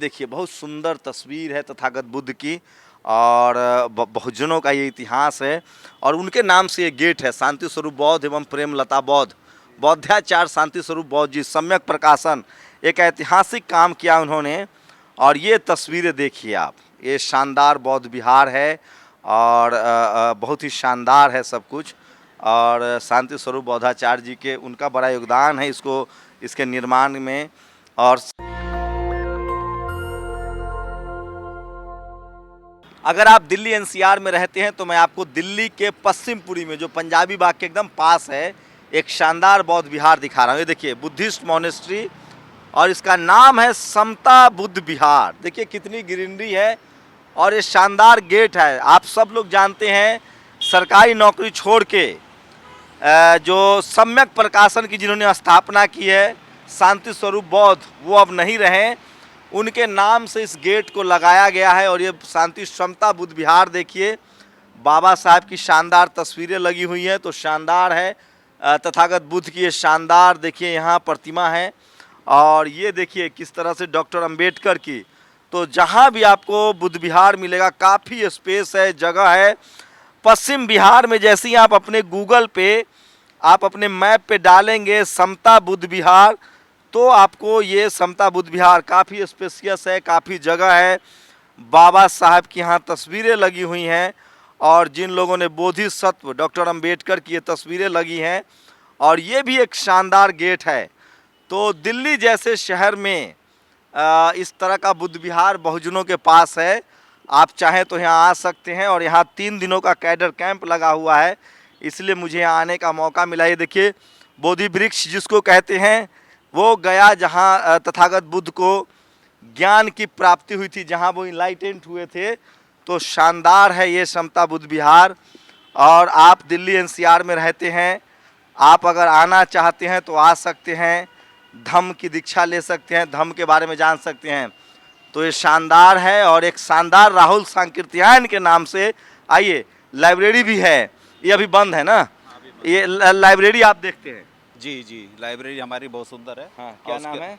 देखिए बहुत सुंदर तस्वीर है तथागत बुद्ध की और बहुजनों का ये इतिहास है और उनके नाम से ये गेट है। शांति स्वरूप बौद्ध एवं प्रेमलता बौद्ध, बौद्धाचार्य शांति स्वरूप बौद्ध जी सम्यक प्रकाशन, एक ऐतिहासिक काम किया उन्होंने। और ये तस्वीरें देखिए आप, ये शानदार बौद्ध विहार है और बहुत ही शानदार है सब कुछ। और शांति स्वरूप बौद्धाचार्य जी के उनका बड़ा योगदान है इसके निर्माण में। और अगर आप दिल्ली एनसीआर में रहते हैं तो मैं आपको दिल्ली के पश्चिमपुरी में, जो पंजाबी बाग के एकदम पास है, एक शानदार बौद्ध विहार दिखा रहा हूँ। ये देखिए बुद्धिस्ट मॉनेस्ट्री और इसका नाम है समता बुद्ध विहार। देखिए कितनी ग्रीनरी है और ये शानदार गेट है। आप सब लोग जानते हैं सरकारी नौकरी छोड़ के जो सम्यक प्रकाशन की जिन्होंने स्थापना की है शांति स्वरूप बौद्ध, वो अब नहीं रहे, उनके नाम से इस गेट को लगाया गया है। और ये शांति समता बुद्ध विहार देखिए, बाबा साहब की शानदार तस्वीरें लगी हुई हैं, तो शानदार है। तथागत बुद्ध की ये शानदार देखिए यहाँ प्रतिमा है। और ये देखिए किस तरह से डॉक्टर अंबेडकर की, तो जहाँ भी आपको बुद्ध विहार मिलेगा काफ़ी स्पेस है, जगह है। पश्चिम बिहार में जैसे ही आप अपने गूगल पे, आप अपने मैप पे डालेंगे समता बुद्ध विहार, तो आपको ये समता बुद्ध विहार काफ़ी स्पेसियस है, काफ़ी जगह है। बाबा साहब की यहाँ तस्वीरें लगी हुई हैं और जिन लोगों ने बोधिसत्व डॉक्टर अंबेडकर की ये तस्वीरें लगी हैं। और ये भी एक शानदार गेट है। तो दिल्ली जैसे शहर में इस तरह का बुद्ध विहार बहुजनों के पास है। आप चाहें तो यहाँ आ सकते हैं। और यहाँ 3 दिनों का कैडर कैंप लगा हुआ है, इसलिए मुझे यहाँ आने का मौका मिला। ये देखिए बोधि वृक्ष जिसको कहते हैं, वो गया जहाँ तथागत बुद्ध को ज्ञान की प्राप्ति हुई थी, जहाँ वो इनलाइटेंड हुए थे। तो शानदार है ये समता बुद्ध विहार। और आप दिल्ली एनसीआर में रहते हैं, आप अगर आना चाहते हैं तो आ सकते हैं, धम्म की दीक्षा ले सकते हैं, धम्म के बारे में जान सकते हैं। तो ये शानदार है। और एक शानदार राहुल सांकीर्त्यायन के नाम से आइए, लाइब्रेरी भी है, ये अभी बंद है ना, ये लाइब्रेरी आप देखते हैं। जी, लाइब्रेरी हमारी बहुत सुंदर है। हाँ, क्या नाम है?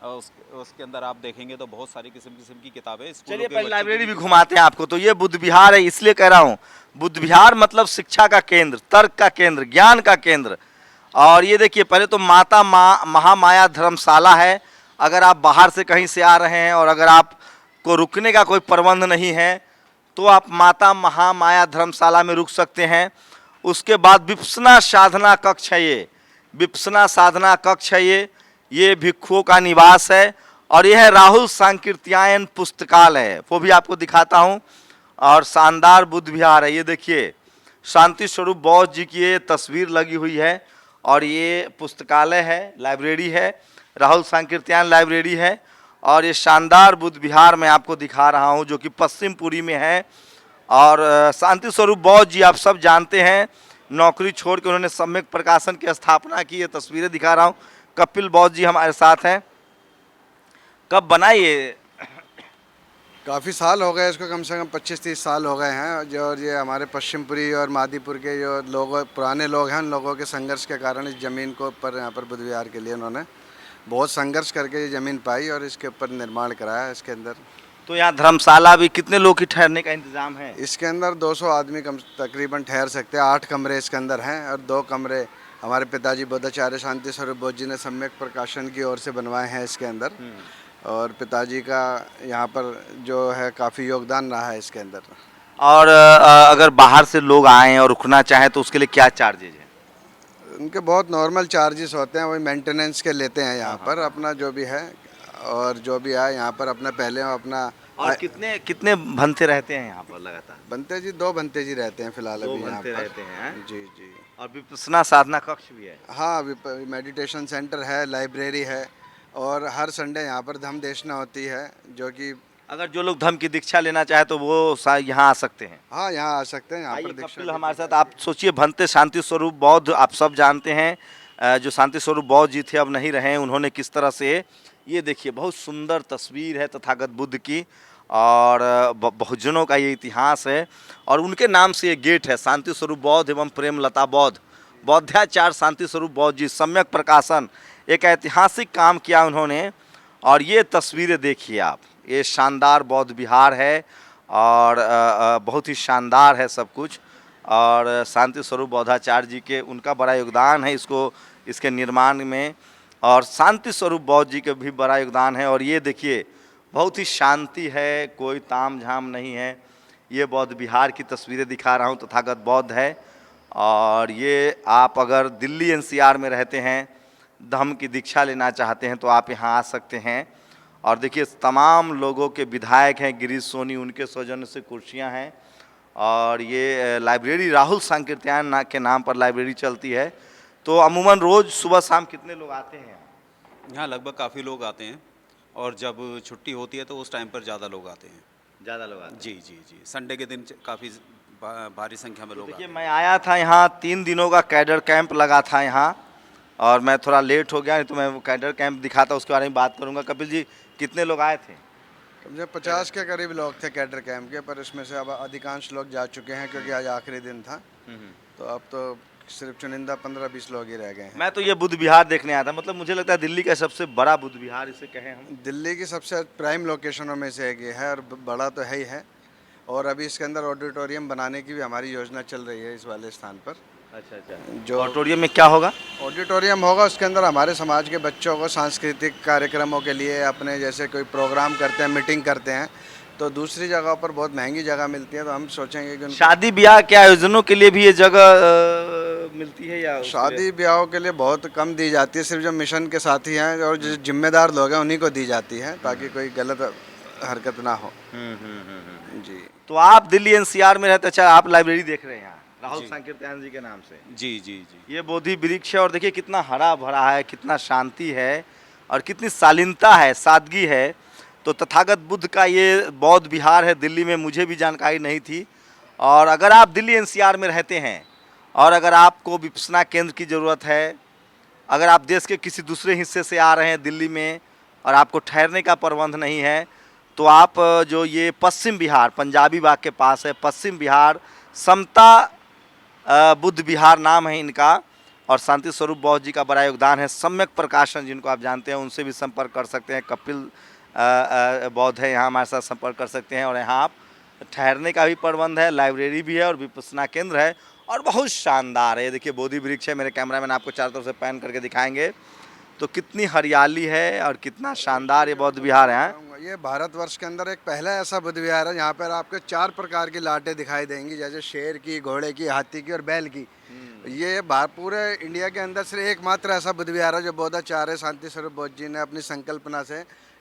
उसके अंदर आप देखेंगे तो बहुत सारी किस्म की किताबें। चलिए पहले लाइब्रेरी भी घुमाते हैं आपको। तो ये बुद्ध विहार है, इसलिए कह रहा हूँ बुद्ध विहार मतलब शिक्षा का केंद्र, तर्क का केंद्र, ज्ञान का केंद्र। और ये देखिए पहले तो माता महामाया धर्मशाला है। अगर आप बाहर से कहीं से आ रहे हैं और अगर आपको रुकने का कोई प्रबंध नहीं है तो आप माता महामाया धर्मशाला में रुक सकते हैं। उसके बाद विपस्सना साधना कक्ष है, ये विपस्सना साधना कक्ष है, ये भिक्षुओं का निवास है। और यह है राहुल सांकीर्त्यायन पुस्तकालय, वो भी आपको दिखाता हूँ। और शानदार बुद्ध विहार है। ये देखिए शांति स्वरूप बौद्ध जी की ये तस्वीर लगी हुई है। और ये पुस्तकालय है, लाइब्रेरी है, राहुल सांकीर्त्यायन लाइब्रेरी है। और ये शानदार बुद्ध विहार मैं आपको दिखा रहा हूँ, जो कि पश्चिमपुरी में है। और शांति स्वरूप बौद्ध जी आप सब जानते हैं, नौकरी छोड़ के उन्होंने सम्यक प्रकाशन की स्थापना की। ये तस्वीरें दिखा रहा हूँ। कपिल बौद्ध जी हमारे साथ हैं। कब बना ये? काफ़ी साल हो गए इसको, कम से कम 25-30 साल हो गए हैं। जो ये हमारे पश्चिमपुरी और मादीपुर के जो लोग, पुराने लोग हैं, उन लोगों के संघर्ष के कारण इस ज़मीन को ऊपर यहाँ पर बुद्ध विहार के लिए उन्होंने बहुत संघर्ष करके ये ज़मीन पाई और इसके ऊपर निर्माण कराया। इसके अंदर तो यहाँ धर्मशाला भी, कितने लोग की ठहरने का इंतजाम है? इसके अंदर 200 आदमी तकरीबन ठहर सकते हैं। 8 कमरे इसके अंदर हैं और 2 कमरे हमारे पिताजी बौद्धाचार्य शांति स्वरूप बौद्ध जी ने सम्यक प्रकाशन की ओर से बनवाए हैं इसके अंदर। और पिताजी का यहाँ पर जो है काफ़ी योगदान रहा है इसके अंदर। और अगर बाहर से लोग आएँ और रुकना चाहें तो उसके लिए क्या चार्जेज है? उनके बहुत नॉर्मल चार्जेस होते हैं, वही मेंटेनेंस के लेते हैं यहाँ पर अपना जो भी है। और जो भी आए यहाँ पर अपना पहले अपना। और कितने भंते रहते हैं यहाँ पर लगातार? बनते जी 2 बनते जी रहते हैं फिलहाल अभी यहाँ पर रहते हैं। जी। और विपस्सना साधना कक्ष भी है? हाँ, मेडिटेशन सेंटर है, लाइब्रेरी है। और हर संडे यहाँ पर धम्म देशना होती है, जो कि अगर जो लोग धम्म की दीक्षा लेना चाहे तो वो यहाँ आ सकते हैं। हाँ, यहाँ आ सकते हैं। यहाँ पर कपिल हमारे साथ। आप सोचिए भंते शांति स्वरूप बौद्ध आप सब जानते हैं, जो शांति स्वरूप बौद्ध जी थे अब नहीं रहे, उन्होंने किस तरह से, ये देखिए बहुत सुंदर तस्वीर है तथागत बुद्ध की और बहुजनों का ये इतिहास है। और उनके नाम से ये गेट है, शांति स्वरूप बौद्ध एवं प्रेमलता बौद्ध, बौद्धाचार्य शांति स्वरूप बौद्ध जी सम्यक प्रकाशन, एक ऐतिहासिक काम किया उन्होंने। और ये तस्वीरें देखिए आप, ये शानदार बौद्ध विहार है और बहुत ही शानदार है सब कुछ। और शांति स्वरूप बौद्धाचार्य जी के उनका बड़ा योगदान है इसके निर्माण में, और शांति स्वरूप बौद्ध जी के भी बड़ा योगदान है। और ये देखिए बहुत ही शांति है, कोई ताम झाम नहीं है। ये बौद्ध विहार की तस्वीरें दिखा रहा हूँ, तथागत बौद्ध है। और ये आप अगर दिल्ली एनसीआर में रहते हैं, धम्म की दीक्षा लेना चाहते हैं तो आप यहाँ आ सकते हैं। और देखिए तमाम लोगों के विधायक हैं, गिरीश सोनी उनके सौजन्य से कुर्सियाँ हैं। और ये लाइब्रेरी राहुल सांकीर्त्यायन के नाम पर लाइब्रेरी चलती है। तो अमूमन रोज़ सुबह शाम कितने लोग आते हैं यहाँ? लगभग काफ़ी लोग आते हैं, और जब छुट्टी होती है तो उस टाइम पर ज़्यादा लोग आते हैं। ज़्यादा लोग आते हैं? जी जी जी, संडे के दिन काफ़ी भारी संख्या में लोग आते देखिए हैं। मैं आया था यहाँ, 3 दिनों का कैडर कैंप लगा था यहाँ, और मैं थोड़ा लेट हो गया, नहीं तो मैं वो कैडर कैंप दिखाता, उसके बारे में बात करूँगा। कपिल जी कितने लोग आए थे? कम से कम 50 के करीब लोग थे कैडर कैंप के, पर इसमें से अब अधिकांश लोग जा चुके हैं क्योंकि आज आखिरी दिन था। तो अब तो सिर्फ चुनिंदा 15-20 लोग ही रह गए हैं। मैं तो ये बुद्ध विहार देखने आया था। मतलब मुझे लगता है दिल्ली का सबसे बड़ा बुद्ध विहार इसे कहें हम। दिल्ली की सबसे प्राइम लोकेशनों में से एक ये है, और बड़ा तो है ही है। और अभी इसके अंदर ऑडिटोरियम बनाने की भी हमारी योजना चल रही है इस वाले स्थान पर। अच्छा। जो ऑडिटोरियम में क्या होगा? ऑडिटोरियम होगा, उसके अंदर हमारे समाज के बच्चों को सांस्कृतिक कार्यक्रमों के लिए अपने जैसे कोई प्रोग्राम करते हैं, मीटिंग करते हैं, तो दूसरी जगह पर बहुत महंगी जगह मिलती है, तो हम सोचेंगे कि शादी ब्याह के आयोजनों के लिए भी ये जगह मिलती है या शादी ब्याहों के लिए बहुत कम दी जाती है। सिर्फ जो मिशन के साथी हैं और जो जिम्मेदार लोग हैं उन्हीं को दी जाती है, ताकि कोई गलत हरकत ना हो। जी। तो आप दिल्ली एनसीआर में रहते, अच्छा आप लाइब्रेरी देख रहे हैं यहाँ राहुल सांकीर्त्यायन जी के नाम से? जी जी जी। ये बोधि वृक्ष है, और देखिए कितना हरा भरा है, कितना शांति है, और कितनी शालीनता है, सादगी है। तो तथागत बुद्ध का ये बौद्ध विहार है दिल्ली में, मुझे भी जानकारी नहीं थी। और अगर आप दिल्ली एनसीआर में रहते हैं और अगर आपको विपश्यना केंद्र की ज़रूरत है, अगर आप देश के किसी दूसरे हिस्से से आ रहे हैं दिल्ली में और आपको ठहरने का प्रबंध नहीं है, तो आप जो ये पश्चिम विहार पंजाबी बाग के पास है, पश्चिम विहार समता बुद्ध विहार नाम है इनका, और शांति स्वरूप बौद्ध जी का बड़ा योगदान है। सम्यक प्रकाशन जिनको आप जानते हैं उनसे भी संपर्क कर सकते हैं। कपिल बौद्ध है यहाँ, हमारे साथ संपर्क कर सकते हैं। और यहाँ आप ठहरने का भी प्रबंध है, लाइब्रेरी भी है और विपश्यना केंद्र है, और बहुत शानदार है। ये देखिए बोधि वृक्ष है, मेरे कैमरामैन आपको चारों तरफ से पैन करके दिखाएंगे तो कितनी हरियाली है और कितना शानदार ये बौद्ध विहार है। ये भारतवर्ष के अंदर एक पहला ऐसा बुद्ध विहार है जहाँ पर आपको 4 प्रकार की लाटें दिखाई देंगी, जैसे शेर की, घोड़े की, हाथी की और बैल की। ये पूरे इंडिया के अंदर सिर्फ एकमात्र ऐसा बुद्ध विहार है जो बौद्धाचार्य शांति स्वरूप बौद्ध जी ने अपनी संकल्पना से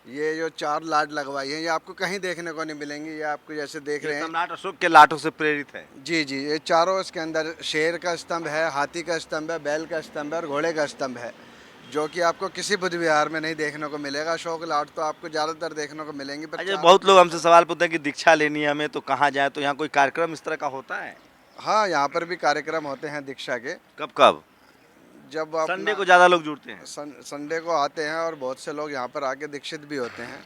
ये जो 4 लाट लगवाई है, ये आपको कहीं देखने को नहीं मिलेंगी। ये आपको जैसे देख रहे हैं सम्राट अशोक के लाटों से प्रेरित है। जी जी, ये चारों इसके अंदर शेर का स्तंभ है, हाथी का स्तंभ है, बैल का स्तंभ है और घोड़े का स्तंभ है, जो कि आपको किसी बुद्ध विहार में नहीं देखने को मिलेगा। अशोक लाट तो आपको ज़्यादातर देखने को मिलेंगी। पर अच्छा, बहुत लोग हमसे सवाल पूछते हैं कि दीक्षा लेनी है हमें तो कहाँ जाए, तो यहाँ कोई कार्यक्रम इस तरह का होता है? हाँ, यहाँ पर भी कार्यक्रम होते हैं दीक्षा के। कब कब? जब आप संडे को ज़्यादा लोग जुड़ते हैं। संडे को आते हैं और बहुत से लोग यहाँ पर आके दीक्षित भी होते हैं।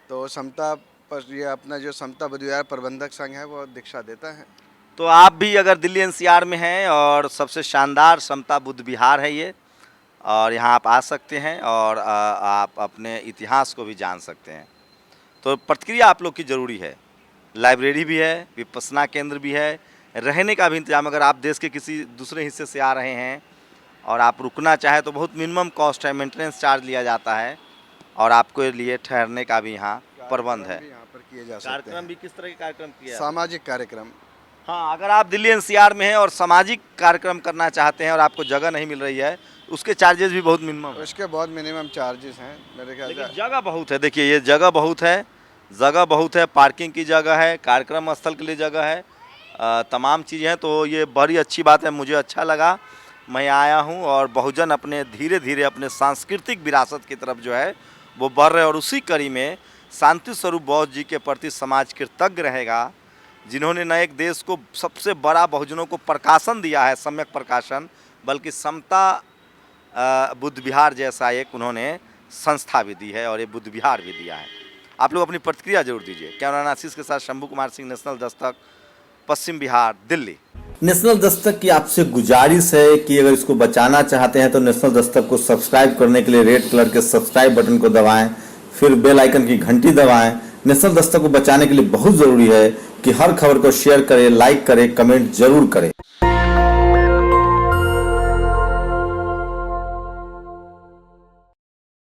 तो समता पर ये अपना जो समता बुद्ध विहार प्रबंधक संघ है वो दीक्षा देता है। तो आप भी अगर दिल्ली एनसीआर में हैं, और सबसे शानदार समता बुद्ध विहार है ये, और यहाँ आप आ सकते हैं और आप अपने इतिहास को भी जान सकते हैं। तो प्रतिक्रिया आप लोग की ज़रूरी है। लाइब्रेरी भी है, विपश्यना केंद्र भी है, रहने का भी इंतजाम। अगर आप देश के किसी दूसरे हिस्से से आ रहे हैं और आप रुकना चाहें तो बहुत मिनिमम कॉस्ट है, मेंटेनेंस चार्ज लिया जाता है, और आपके लिए ठहरने का भी यहाँ प्रबंध है। यहाँ पर किए जा सकते कार्यक्रम हैं। भी किस तरह के कार्यक्रम किए? सामाजिक कार्यक्रम। हाँ, अगर आप दिल्ली एनसीआर में हैं और सामाजिक कार्यक्रम करना चाहते हैं और आपको जगह नहीं मिल रही है, उसके चार्जेस भी बहुत मिनिमम है। उसके बहुत मिनिमम चार्जेस हैं मेरे ख्याल लेकिन से। जगह बहुत है। देखिए ये जगह बहुत है, पार्किंग की जगह है, कार्यक्रम स्थल के लिए जगह है, तमाम चीज़ें हैं। तो ये बड़ी अच्छी बात है, मुझे अच्छा लगा। मैं आया हूँ और बहुजन अपने धीरे धीरे अपने सांस्कृतिक विरासत की तरफ जो है वो बढ़ रहे हैं, और उसी कड़ी में शांति स्वरूप बौद्ध जी के प्रति समाज कृतज्ञ रहेगा, जिन्होंने न एक देश को सबसे बड़ा बहुजनों को प्रकाशन दिया है, सम्यक प्रकाशन, बल्कि समता बुद्ध विहार जैसा एक उन्होंने संस्था भी दी है और ये बुद्ध विहार भी दिया है। आप लोग अपनी प्रतिक्रिया जरूर दीजिए। कैमरामैन आशीष के साथ शंभू कुमार सिंह, नेशनल दस्तक, पश्चिम बिहार, दिल्ली। नेशनल दस्तक की आपसे गुजारिश है कि अगर इसको बचाना चाहते हैं तो नेशनल दस्तक को सब्सक्राइब करने के लिए रेड कलर के सब्सक्राइब बटन को दबाएं, फिर बेल आइकन की घंटी दबाएं, नेशनल दस्तक को बचाने के लिए बहुत जरूरी है कि हर खबर को शेयर करें, लाइक करें, कमेंट जरूर करें।